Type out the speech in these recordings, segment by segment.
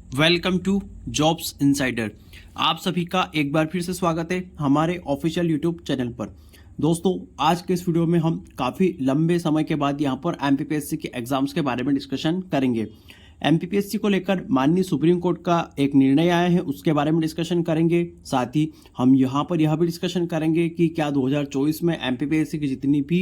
Welcome to jobs insider. आप सभी का एक बार फिर से स्वागत है हमारे ऑफिशियल यूट्यूब चैनल पर। दोस्तों, आज के इस वीडियो में हम काफ़ी लंबे समय के बाद यहाँ पर एमपीपीएससी के एग्जाम्स के बारे में डिस्कशन करेंगे। एमपीपीएससी को लेकर माननीय सुप्रीम कोर्ट का एक निर्णय आया है, उसके बारे में डिस्कशन करेंगे। साथ ही हम यहाँ पर यह भी डिस्कशन करेंगे कि क्या 2024 में एमपीपीएससी की जितनी भी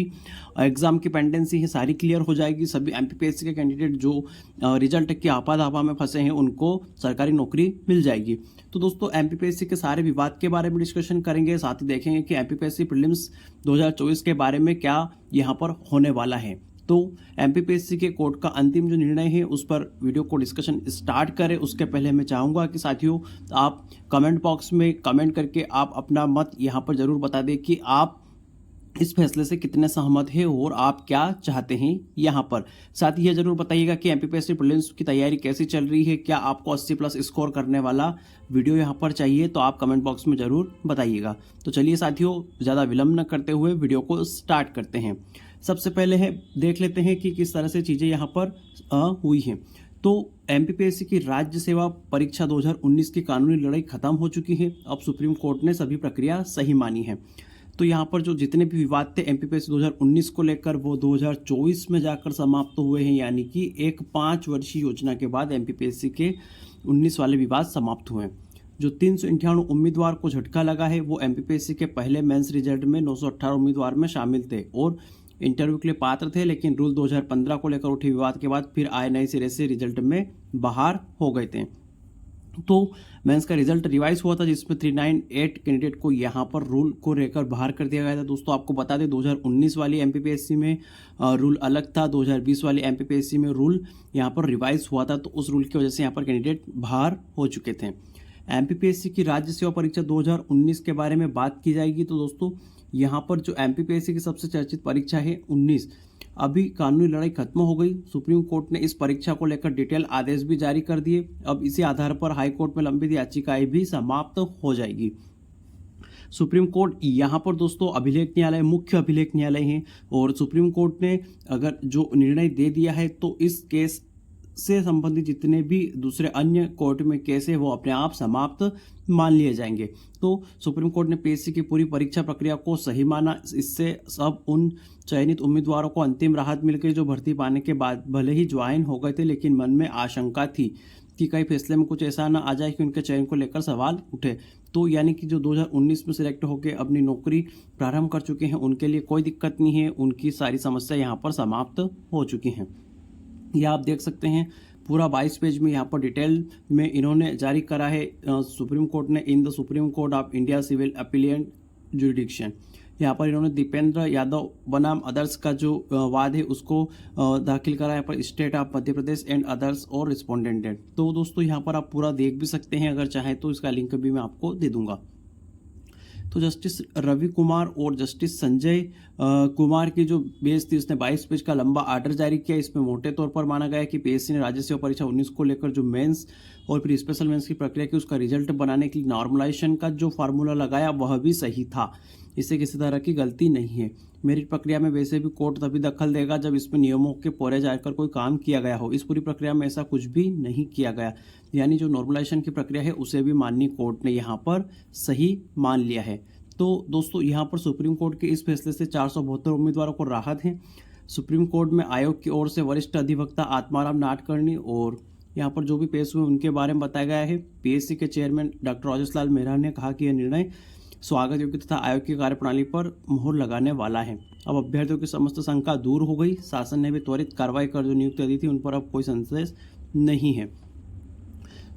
एग्जाम की पेंडेंसी है सारी क्लियर हो जाएगी। सभी एमपीपीएससी के कैंडिडेट जो रिजल्ट की आपाधापा में फंसे हैं उनको सरकारी नौकरी मिल जाएगी। तो दोस्तों, एमपीपीएससी के सारे विवाद के बारे में डिस्कशन करेंगे। साथ ही देखेंगे कि एमपीपीएससी प्रीलिम्स 2024 के बारे में क्या यहाँ पर होने वाला है। तो एमपीपीएससी के कोर्ट का अंतिम जो निर्णय है उस पर वीडियो को डिस्कशन स्टार्ट करें। उसके पहले मैं चाहूँगा कि साथियों, आप कमेंट बॉक्स में कमेंट करके आप अपना मत यहाँ पर जरूर बता दें कि आप इस फैसले से कितने सहमत हैं और आप क्या चाहते हैं यहाँ पर। साथ ही यह जरूर बताइएगा कि एमपीपीएससी प्रीलिम्स की तैयारी कैसी चल रही है। क्या आपको 80+ स्कोर करने वाला वीडियो यहाँ पर चाहिए, तो आप कमेंट बॉक्स में जरूर बताइएगा। तो चलिए साथियों, ज़्यादा विलंब न करते हुए वीडियो को स्टार्ट करते हैं। सबसे पहले देख लेते हैं कि किस तरह से चीज़ें यहाँ पर हुई हैं। तो एमपीपीएससी की राज्य सेवा परीक्षा 2019 की कानूनी लड़ाई खत्म हो चुकी है। अब सुप्रीम कोर्ट ने सभी प्रक्रिया सही मानी है। तो यहाँ पर जो जितने भी विवाद थे एमपीपीएससी 2019 को लेकर, वो 2024 में जाकर समाप्त हुए हैं। यानी कि एक 5 वर्षीय योजना के बाद एमपीपीएससी के 19 वाले विवाद समाप्त हुए हैं। जो 398 उम्मीदवार को झटका लगा है वो एमपीपीएससी के पहले मेंस रिजल्ट में 918 उम्मीदवार में शामिल थे और इंटरव्यू के लिए पात्र थे, लेकिन रूल 2015 को लेकर उठे विवाद के बाद फिर आए नए सिरे से रिजल्ट में बाहर हो गए थे। तो मेंस का रिजल्ट रिवाइज हुआ था जिसमें 398 कैंडिडेट को यहाँ पर रूल को लेकर बाहर कर दिया गया था। दोस्तों, आपको बता दें 2019 वाली एमपीपीएससी में रूल अलग था, 2020 वाली एमपीपीएससी में रूल यहाँ पर रिवाइज हुआ था। तो उस रूल की वजह से यहाँ पर कैंडिडेट बाहर हो चुके थे। एमपीपीएससी की राज्य सेवा परीक्षा 2019 के बारे में बात की जाएगी तो दोस्तों, यहाँ पर जो एमपीपीएससी की सबसे चर्चित परीक्षा है 19, अभी कानूनी लड़ाई खत्म हो गई। सुप्रीम कोर्ट ने इस परीक्षा को लेकर डिटेल आदेश भी जारी कर दिए। अब इसी आधार पर हाई कोर्ट में लंबित याचिकाएं भी समाप्त हो जाएगी। सुप्रीम कोर्ट यहाँ पर दोस्तों अभिलेख न्यायालय, मुख्य अभिलेख न्यायालय है और सुप्रीम कोर्ट ने अगर जो निर्णय दे दिया है तो इस केस से संबंधित जितने भी दूसरे अन्य कोर्ट में केस है वो अपने आप समाप्त मान लिए जाएंगे। तो सुप्रीम कोर्ट ने पीएससी की पूरी परीक्षा प्रक्रिया को सही माना। इससे सब उन चयनित उम्मीदवारों को अंतिम राहत मिल गई जो भर्ती पाने के बाद भले ही ज्वाइन हो गए थे, लेकिन मन में आशंका थी कि कई फैसले में कुछ ऐसा ना आ जाए कि उनके चयन को लेकर सवाल उठे। तो यानी कि जो 2019 में सिलेक्ट होकर अपनी नौकरी प्रारंभ कर चुके हैं उनके लिए कोई दिक्कत नहीं है, उनकी सारी समस्या यहाँ पर समाप्त हो चुकी हैं। यह आप देख सकते हैं पूरा 22 पेज में यहाँ पर डिटेल में इन्होंने जारी करा है सुप्रीम कोर्ट ने। In the supreme court of India civil appellate jurisdiction, यहाँ पर इन्होंने दीपेंद्र यादव बनाम अदर्स का जो वाद है उसको दाखिल करा है पर state of Madhya Pradesh and others और रिस्पोंडेंट। तो दोस्तों, यहाँ पर आप पूरा देख भी सकते हैं, अगर चाहे तो इसका लिंक भी मैं आपको दे दूंगा। तो जस्टिस रवि कुमार और जस्टिस संजय कुमार की जो बेंच थी उसने 22 पेज का लंबा आर्डर जारी किया। इसमें मोटे तौर पर माना गया कि पीएससी ने राज्य सेवा परीक्षा 19 को लेकर जो मेंस और फिर स्पेशल मेंस की प्रक्रिया की उसका रिजल्ट बनाने के लिए नॉर्मलाइजेशन का जो फार्मूला लगाया वह भी सही था। इससे किसी तरह की गलती नहीं है। मेरिट प्रक्रिया में वैसे भी कोर्ट तभी दखल देगा जब इसमें नियमों के परे जाकर कोई काम किया गया हो। इस पूरी प्रक्रिया में ऐसा कुछ भी नहीं किया गया, यानी जो नॉर्मलाइजेशन की प्रक्रिया है उसे भी माननीय कोर्ट ने यहाँ पर सही मान लिया है। तो दोस्तों, यहाँ पर सुप्रीम कोर्ट के इस फैसले से 472 उम्मीदवारों को राहत है। सुप्रीम कोर्ट में आयोग की ओर से वरिष्ठ अधिवक्ता आत्माराम नाडकर्णी और यहाँ पर जो भी पेश हुए उनके बारे में बताया गया है। पीएससी के चेयरमैन डॉक्टर राजेश लाल मेहरा ने कहा कि यह निर्णय स्वागत योग्य तथा आयोग की कार्यप्रणाली पर मोहर लगाने वाला है। अब अभ्यर्थियों की समस्त शंका दूर हो गई। शासन ने भी त्वरित कार्रवाई कर जो नियुक्ति दी थी उन पर अब कोई संशय नहीं है।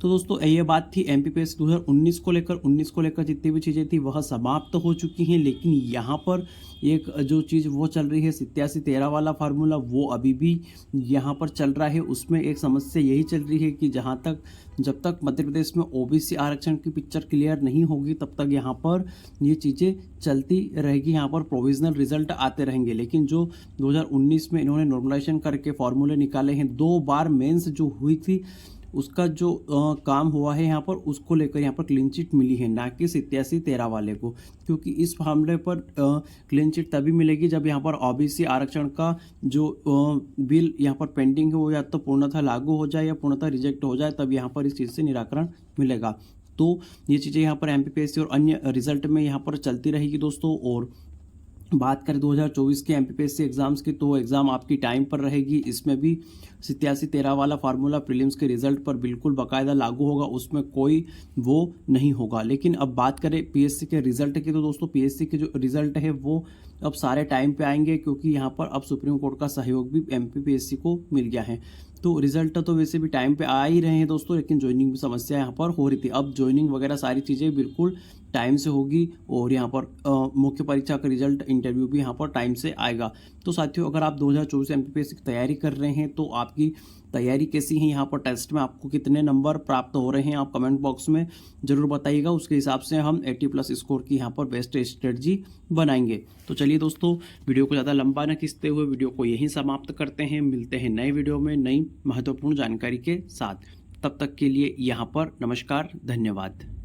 तो दोस्तों, ये बात थी एमपीपीएससी 2019 को लेकर। 19 को लेकर जितनी भी चीज़ें थी वह समाप्त हो चुकी हैं, लेकिन यहाँ पर एक जो चीज़ वो चल रही है 87-13 वाला फार्मूला, वो अभी भी यहाँ पर चल रहा है। उसमें एक समस्या यही चल रही है कि जब तक मध्य प्रदेश में ओबीसी आरक्षण की पिक्चर क्लियर नहीं होगी तब तक यहाँ पर ये चीज़ें चलती रहेगी। यहाँ पर प्रोविजनल रिजल्ट आते रहेंगे। लेकिन जो 2019 में इन्होंने नॉर्मलाइजेशन करके फॉर्मूले निकाले हैं, 2 बार मेंस जो हुई थी उसका जो काम हुआ है यहाँ पर उसको लेकर यहाँ पर क्लीन चिट मिली है, ना कि 87-13 वाले को। क्योंकि इस मामले पर क्लीन चिट तभी मिलेगी जब यहाँ पर ओबीसी आरक्षण का जो बिल यहाँ पर पेंडिंग है वो या तो पूर्णतः लागू हो जाए या पूर्णतः रिजेक्ट हो जाए, तब यहाँ पर इस चीज़ से निराकरण मिलेगा। तो ये चीज़ें यहाँ पर एमपीपीएससी और अन्य रिजल्ट में यहाँ पर चलती रहेगी दोस्तों। और बात करें 2024 के एमपीपीएससी एग्जाम्स की, तो एग्ज़ाम आपकी टाइम पर रहेगी। इसमें भी 87-13 वाला फार्मूला प्रीलिम्स के रिजल्ट पर बिल्कुल बाकायदा लागू होगा, उसमें कोई वो नहीं होगा। लेकिन अब बात करें पीएससी के रिजल्ट की, तो दोस्तों पीएससी के जो रिजल्ट है वो अब सारे टाइम पे आएंगे, क्योंकि यहाँ पर अब सुप्रीम कोर्ट का सहयोग भी एमपीपीएससी को मिल गया है। तो रिजल्ट तो वैसे भी टाइम पे आ ही रहे हैं दोस्तों, लेकिन ज्वाइनिंग की समस्या यहाँ पर हो रही थी। अब ज्वाइनिंग वगैरह सारी चीज़ें बिल्कुल टाइम से होगी, और यहाँ पर मुख्य परीक्षा का रिजल्ट, इंटरव्यू भी यहाँ पर टाइम से आएगा। तो साथियों, अगर आप 2024 एमपीपीएससी की तैयारी कर रहे हैं तो आपकी तैयारी कैसी है, यहाँ पर टेस्ट में आपको कितने नंबर प्राप्त हो रहे हैं, आप कमेंट बॉक्स में ज़रूर बताइएगा। उसके हिसाब से हम 80+ स्कोर की यहाँ पर बेस्ट स्ट्रेटजी बनाएंगे। तो चलिए दोस्तों, वीडियो को ज़्यादा लंबा न खींचते हुए वीडियो को यहीं समाप्त करते हैं। मिलते हैं नए वीडियो में नई महत्वपूर्ण जानकारी के साथ। तब तक के लिए यहाँ पर नमस्कार, धन्यवाद।